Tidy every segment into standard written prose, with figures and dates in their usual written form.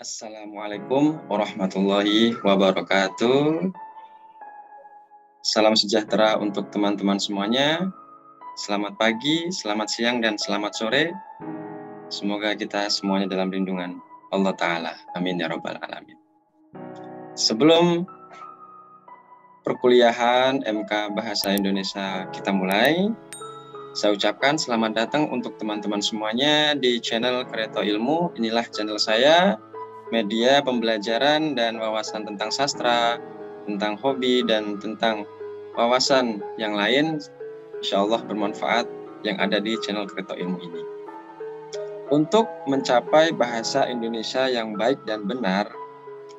Assalamualaikum warahmatullahi wabarakatuh. Salam sejahtera untuk teman-teman semuanya. Selamat pagi, selamat siang, dan selamat sore. Semoga kita semuanya dalam lindungan Allah Ta'ala. Amin ya Rabbal Alamin. Sebelum perkuliahan MK Bahasa Indonesia kita mulai, saya ucapkan selamat datang untuk teman-teman semuanya di channel Kreto Ilmu. Inilah channel saya, media pembelajaran dan wawasan tentang sastra, tentang hobi, dan tentang wawasan yang lain, insya Allah bermanfaat yang ada di channel Kreto Ilmu ini. Untuk mencapai bahasa Indonesia yang baik dan benar,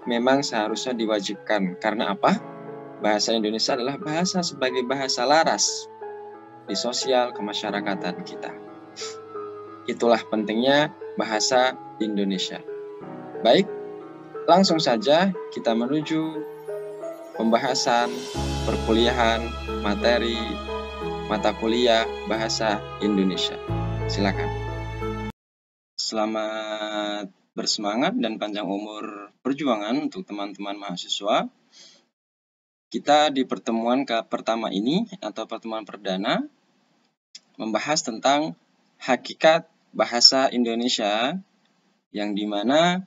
memang seharusnya diwajibkan. Karena apa? Bahasa Indonesia adalah bahasa sebagai bahasa laras di sosial kemasyarakatan kita. Itulah pentingnya bahasa Indonesia. Baik, langsung saja kita menuju pembahasan perkuliahan materi mata kuliah bahasa Indonesia. Silakan. Selamat bersemangat dan panjang umur perjuangan untuk teman-teman mahasiswa. Kita di pertemuan pertama ini atau pertemuan perdana membahas tentang hakikat bahasa Indonesia yang dimana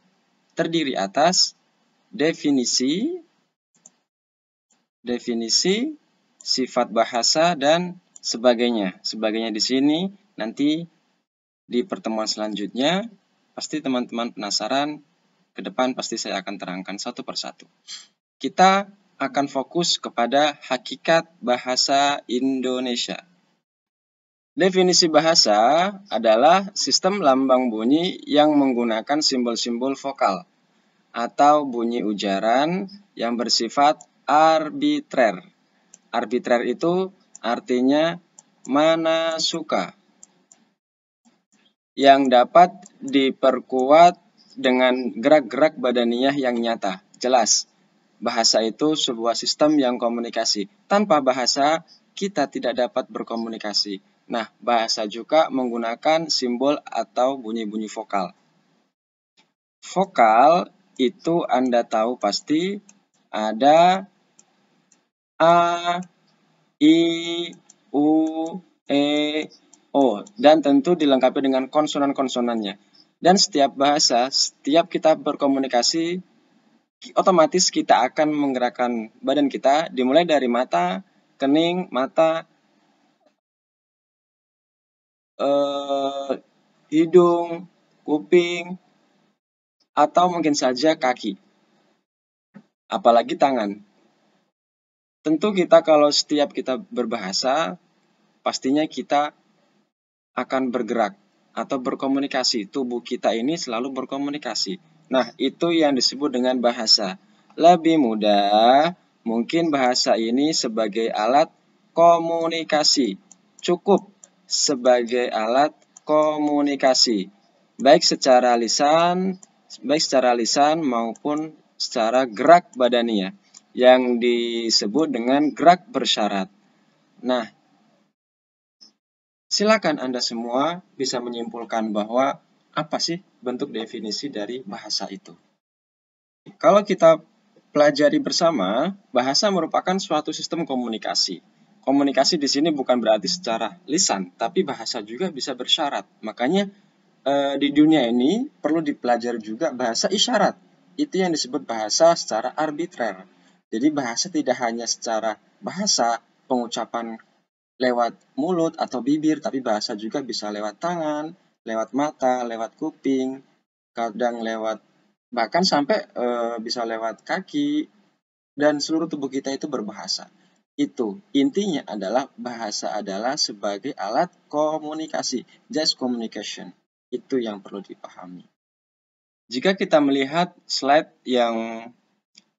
terdiri atas definisi, sifat bahasa, dan sebagainya. Sebagainya di sini nanti di pertemuan selanjutnya pasti teman-teman penasaran, ke depan pasti saya akan terangkan satu persatu. Kita akan fokus kepada hakikat bahasa Indonesia. Definisi bahasa adalah sistem lambang bunyi yang menggunakan simbol-simbol vokal atau bunyi ujaran yang bersifat arbitrer. Arbitrer itu artinya mana suka, yang dapat diperkuat dengan gerak-gerak badaniah yang nyata. Jelas, bahasa itu sebuah sistem yang komunikasi. Tanpa bahasa, kita tidak dapat berkomunikasi. Nah, bahasa juga menggunakan simbol atau bunyi-bunyi vokal. Vokal itu Anda tahu pasti ada A, I, U, E, O, dan tentu dilengkapi dengan konsonan-konsonannya. Dan setiap bahasa, setiap kita berkomunikasi, otomatis kita akan menggerakkan badan kita, dimulai dari mata, kening, mata, hidung, kuping, atau mungkin saja kaki, apalagi tangan. Tentu kita kalau setiap kita berbahasa, pastinya kita akan bergerak atau berkomunikasi. Tubuh kita ini selalu berkomunikasi. Nah, itu yang disebut dengan bahasa. Lebih mudah, mungkin bahasa ini sebagai alat komunikasi. Cukup sebagai alat komunikasi. Baik secara lisan maupun secara gerak badania yang disebut dengan gerak bersyarat. Nah, silakan Anda semua bisa menyimpulkan bahwa apa sih bentuk definisi dari bahasa itu. Kalau kita pelajari bersama, bahasa merupakan suatu sistem komunikasi. Komunikasi di sini bukan berarti secara lisan, tapi bahasa juga bisa bersyarat. Makanya di dunia ini perlu dipelajari juga bahasa isyarat. Itu yang disebut bahasa secara arbitrer. Jadi bahasa tidak hanya secara bahasa, pengucapan lewat mulut atau bibir, tapi bahasa juga bisa lewat tangan, lewat mata, lewat kuping, kadang lewat bahkan sampai bisa lewat kaki, dan seluruh tubuh kita itu berbahasa. Itu intinya adalah bahasa adalah sebagai alat komunikasi, just communication. Itu yang perlu dipahami. Jika kita melihat slide yang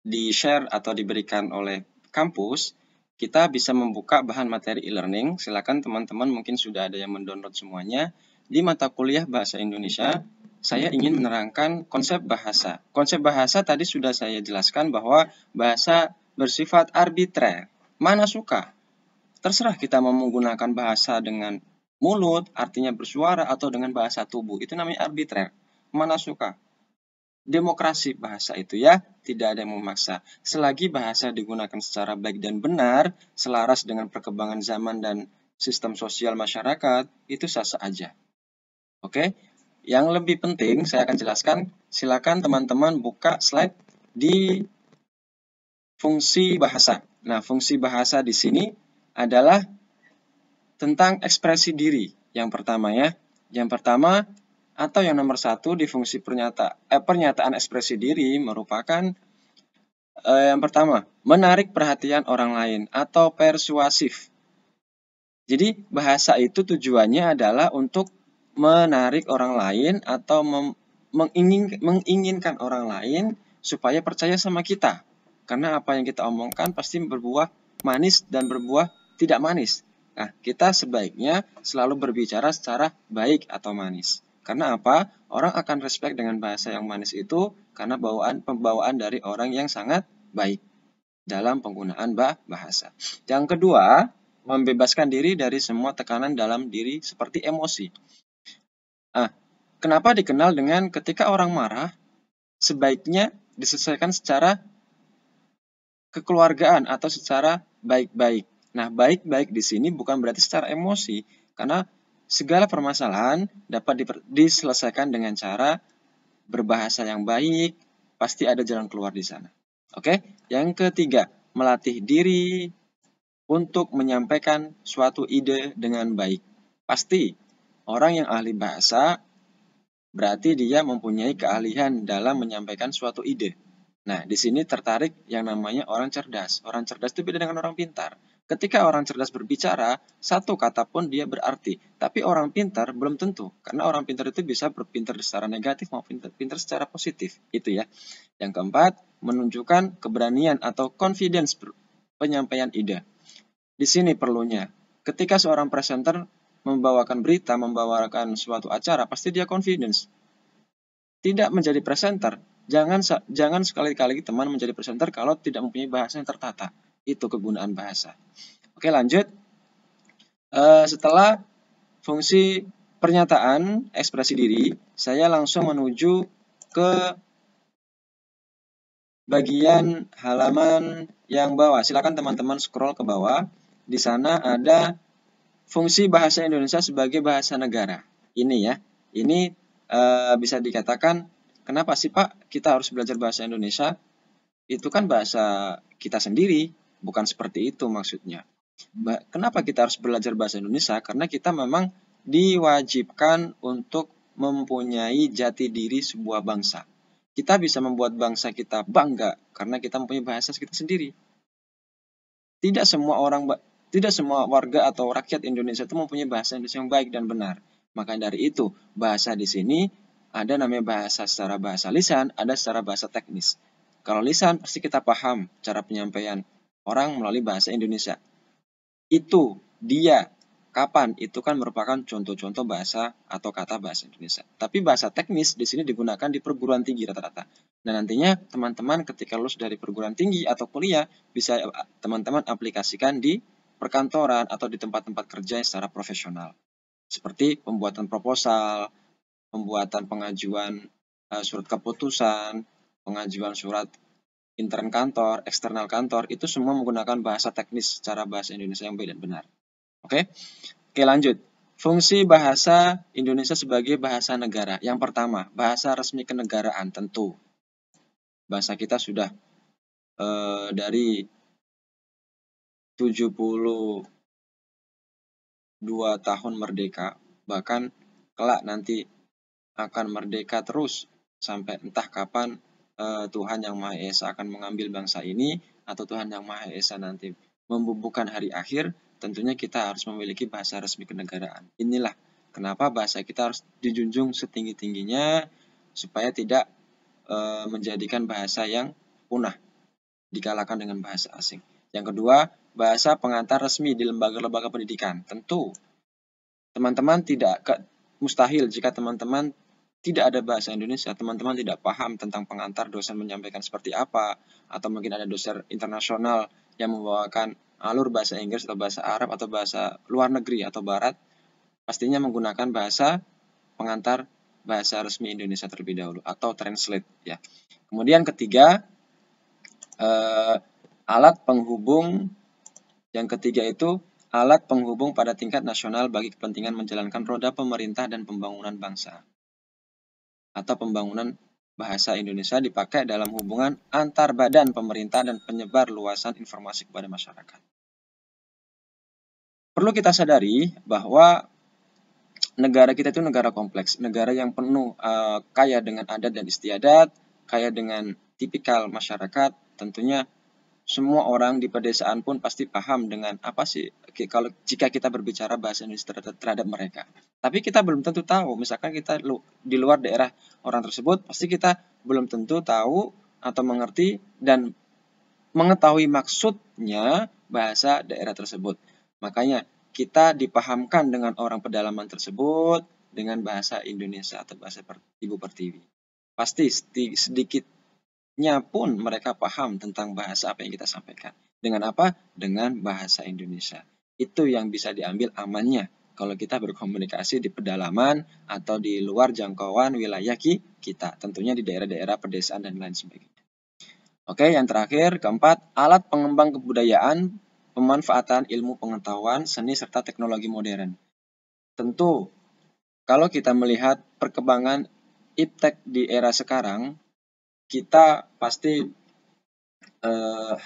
di-share atau diberikan oleh kampus, kita bisa membuka bahan materi e-learning. Silakan teman-teman, mungkin sudah ada yang mendownload semuanya. Di mata kuliah Bahasa Indonesia, saya ingin menerangkan konsep bahasa. Konsep bahasa tadi sudah saya jelaskan bahwa bahasa bersifat arbitrer. Mana suka? Terserah kita mau menggunakan bahasa dengan mulut, artinya bersuara, atau dengan bahasa tubuh. Itu namanya arbitrer. Mana suka? demokrasi bahasa itu ya, tidak ada yang memaksa. Selagi bahasa digunakan secara baik dan benar, selaras dengan perkembangan zaman dan sistem sosial masyarakat, itu sah-sah aja. Oke, yang lebih penting saya akan jelaskan, silakan teman-teman buka slide di fungsi bahasa. Nah, fungsi bahasa di sini adalah tentang ekspresi diri. Yang pertama ya, yang pertama atau yang nomor satu di fungsi pernyataan ekspresi diri merupakan yang pertama, menarik perhatian orang lain atau persuasif. Jadi bahasa itu tujuannya adalah untuk menarik orang lain atau menginginkan orang lain supaya percaya sama kita. Karena apa yang kita omongkan pasti berbuah manis dan berbuah tidak manis. Nah, kita sebaiknya selalu berbicara secara baik atau manis. Karena apa? Orang akan respect dengan bahasa yang manis itu karena pembawaan dari orang yang sangat baik dalam penggunaan bahasa. Yang kedua, membebaskan diri dari semua tekanan dalam diri seperti emosi. Nah, kenapa dikenal dengan ketika orang marah, sebaiknya diselesaikan secara kekeluargaan atau secara baik-baik. Nah, baik-baik di sini bukan berarti secara emosi, karena segala permasalahan dapat diselesaikan dengan cara berbahasa yang baik, pasti ada jalan keluar di sana. Oke, yang ketiga, melatih diri untuk menyampaikan suatu ide dengan baik. Pasti orang yang ahli bahasa berarti dia mempunyai keahlian dalam menyampaikan suatu ide. Nah, di sini tertarik yang namanya orang cerdas. Orang cerdas itu beda dengan orang pintar. Ketika orang cerdas berbicara, satu kata pun dia berarti. Tapi orang pintar belum tentu. Karena orang pintar itu bisa berpintar secara negatif maupun pintar secara positif. Itu ya. Yang keempat, menunjukkan keberanian atau confidence penyampaian ide. Di sini perlunya, ketika seorang presenter membawakan berita, membawakan suatu acara, pasti dia confidence. Tidak menjadi presenter, jangan sekali-kali teman menjadi presenter kalau tidak mempunyai bahasa yang tertata. Itu kegunaan bahasa. Oke, lanjut. Setelah fungsi pernyataan, ekspresi diri, saya langsung menuju ke bagian halaman yang bawah. Silakan teman-teman scroll ke bawah. Di sana ada fungsi bahasa Indonesia sebagai bahasa negara. Ini ya, ini bisa dikatakan, kenapa sih Pak kita harus belajar bahasa Indonesia? Itu kan bahasa kita sendiri, bukan seperti itu maksudnya. Kenapa kita harus belajar bahasa Indonesia? Karena kita memang diwajibkan untuk mempunyai jati diri sebuah bangsa. Kita bisa membuat bangsa kita bangga karena kita mempunyai bahasa kita sendiri. Tidak semua warga atau rakyat Indonesia itu mempunyai bahasa Indonesia yang baik dan benar. Maka dari itu, bahasa di sini ada namanya bahasa secara bahasa lisan, ada secara bahasa teknis. Kalau lisan pasti kita paham cara penyampaian orang melalui bahasa Indonesia. Itu, dia, kapan, itu kan merupakan contoh-contoh bahasa atau kata bahasa Indonesia. Tapi bahasa teknis di sini digunakan di perguruan tinggi rata-rata. Dan nantinya teman-teman ketika lulus dari perguruan tinggi atau kuliah, bisa teman-teman aplikasikan di perkantoran atau di tempat-tempat kerja secara profesional. Seperti pembuatan proposal, pembuatan pengajuan surat keputusan, pengajuan surat intern kantor, eksternal kantor, itu semua menggunakan bahasa teknis secara bahasa Indonesia yang baik dan benar. Oke, lanjut. Fungsi bahasa Indonesia sebagai bahasa negara. Yang pertama, bahasa resmi kenegaraan tentu. Bahasa kita sudah dari 72 tahun merdeka, bahkan kelak nanti akan merdeka terus sampai entah kapan Tuhan Yang Maha Esa akan mengambil bangsa ini, atau Tuhan Yang Maha Esa nanti membubuhkan hari akhir, tentunya kita harus memiliki bahasa resmi kenegaraan. Inilah kenapa bahasa kita harus dijunjung setinggi-tingginya supaya tidak menjadikan bahasa yang punah, dikalahkan dengan bahasa asing. Yang kedua, bahasa pengantar resmi di lembaga-lembaga pendidikan. Tentu, teman-teman mustahil jika teman-teman tidak ada bahasa Indonesia, teman-teman tidak paham tentang pengantar dosen menyampaikan seperti apa, atau mungkin ada dosen internasional yang membawakan alur bahasa Inggris atau bahasa Arab atau bahasa luar negeri atau barat, pastinya menggunakan bahasa pengantar bahasa resmi Indonesia terlebih dahulu atau translate ya. Kemudian ketiga, alat penghubung. Yang ketiga itu alat penghubung pada tingkat nasional bagi kepentingan menjalankan roda pemerintah dan pembangunan bangsa atau pembangunan bahasa Indonesia dipakai dalam hubungan antar badan pemerintah dan penyebar luasan informasi kepada masyarakat. Perlu kita sadari bahwa negara kita itu negara kompleks, negara yang penuh kaya dengan adat dan istiadat, kaya dengan tipikal masyarakat. Tentunya semua orang di pedesaan pun pasti paham dengan apa sih kalau jika kita berbicara bahasa Indonesia terhadap mereka. Tapi kita belum tentu tahu, misalkan kita di luar daerah orang tersebut, pasti kita belum tentu tahu atau mengerti dan mengetahui maksudnya bahasa daerah tersebut. Makanya kita dipahamkan dengan orang pedalaman tersebut dengan bahasa Indonesia atau bahasa Ibu Pertiwi. Pasti sedikitnya pun mereka paham tentang bahasa apa yang kita sampaikan. Dengan apa? Dengan bahasa Indonesia. Itu yang bisa diambil amannya kalau kita berkomunikasi di pedalaman atau di luar jangkauan wilayah kita. Tentunya di daerah-daerah pedesaan dan lain sebagainya. Oke, yang terakhir, keempat, alat pengembang kebudayaan, pemanfaatan ilmu pengetahuan, seni, serta teknologi modern. Tentu, kalau kita melihat perkembangan iptek di era sekarang, kita pasti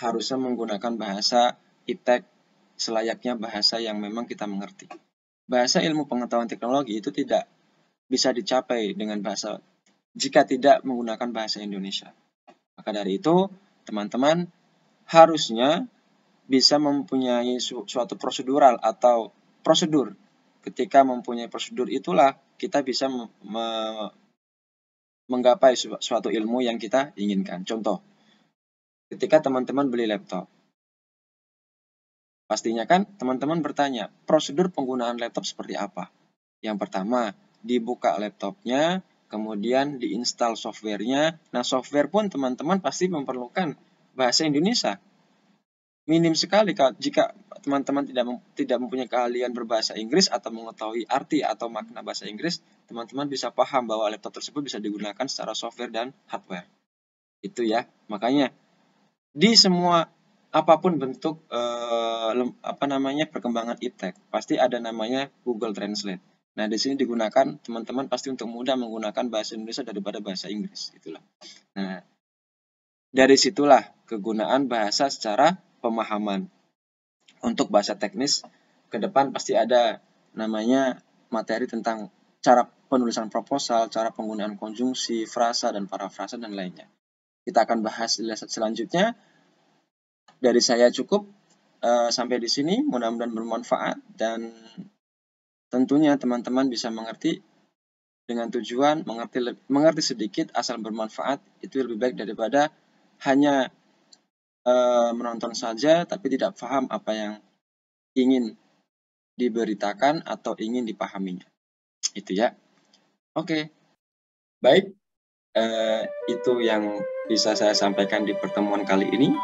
harusnya menggunakan bahasa iptek selayaknya bahasa yang memang kita mengerti. Bahasa ilmu pengetahuan teknologi itu tidak bisa dicapai dengan bahasa jika tidak menggunakan bahasa Indonesia. Maka dari itu, teman-teman harusnya bisa mempunyai suatu prosedural atau prosedur. Ketika mempunyai prosedur itulah kita bisa menggapai suatu ilmu yang kita inginkan. Contoh, ketika teman-teman beli laptop, pastinya kan teman-teman bertanya, prosedur penggunaan laptop seperti apa? Yang pertama, dibuka laptopnya, kemudian diinstal softwarenya. Nah, software pun teman-teman pasti memerlukan bahasa Indonesia. Minim sekali jika teman-teman tidak mempunyai keahlian berbahasa Inggris atau mengetahui arti atau makna bahasa Inggris, teman-teman bisa paham bahwa laptop tersebut bisa digunakan secara software dan hardware. Itu ya. Makanya di semua apapun bentuk perkembangan iptek, pasti ada namanya Google Translate. Nah, di sini digunakan teman-teman pasti untuk mudah menggunakan bahasa Indonesia daripada bahasa Inggris, itulah. Nah, dari situlah kegunaan bahasa secara pemahaman. Untuk bahasa teknis, ke depan pasti ada namanya materi tentang cara penulisan proposal, cara penggunaan konjungsi, frasa, dan parafrasa, dan lainnya. Kita akan bahas di lesson selanjutnya. Dari saya cukup sampai di sini, mudah-mudahan bermanfaat, dan tentunya teman-teman bisa mengerti dengan tujuan mengerti sedikit asal bermanfaat, itu lebih baik daripada hanya menonton saja tapi tidak paham apa yang ingin diberitakan atau ingin dipahaminya. Itu ya. Oke. Baik. Itu yang bisa saya sampaikan di pertemuan kali ini.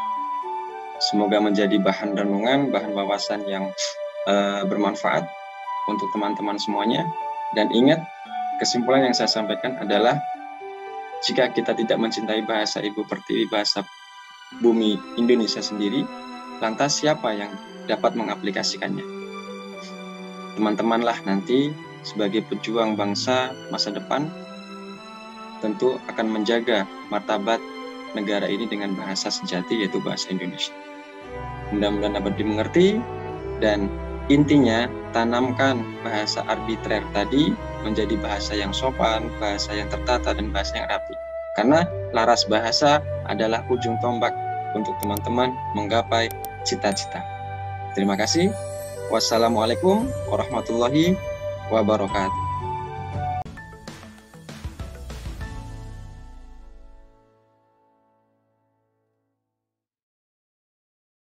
Semoga menjadi bahan renungan, bahan wawasan yang bermanfaat untuk teman-teman semuanya. Dan ingat, kesimpulan yang saya sampaikan adalah jika kita tidak mencintai bahasa Ibu Pertiwi, bahasa bumi Indonesia sendiri, lantas siapa yang dapat mengaplikasikannya? Teman-temanlah nanti sebagai pejuang bangsa masa depan tentu akan menjaga martabat negara ini dengan bahasa sejati, yaitu bahasa Indonesia. Mudah-mudahan dapat dimengerti, dan intinya tanamkan bahasa arbitrer tadi menjadi bahasa yang sopan, bahasa yang tertata, dan bahasa yang rapi. Karena laras bahasa adalah ujung tombak untuk teman-teman menggapai cita-cita. Terima kasih. Wassalamualaikum warahmatullahi wabarakatuh.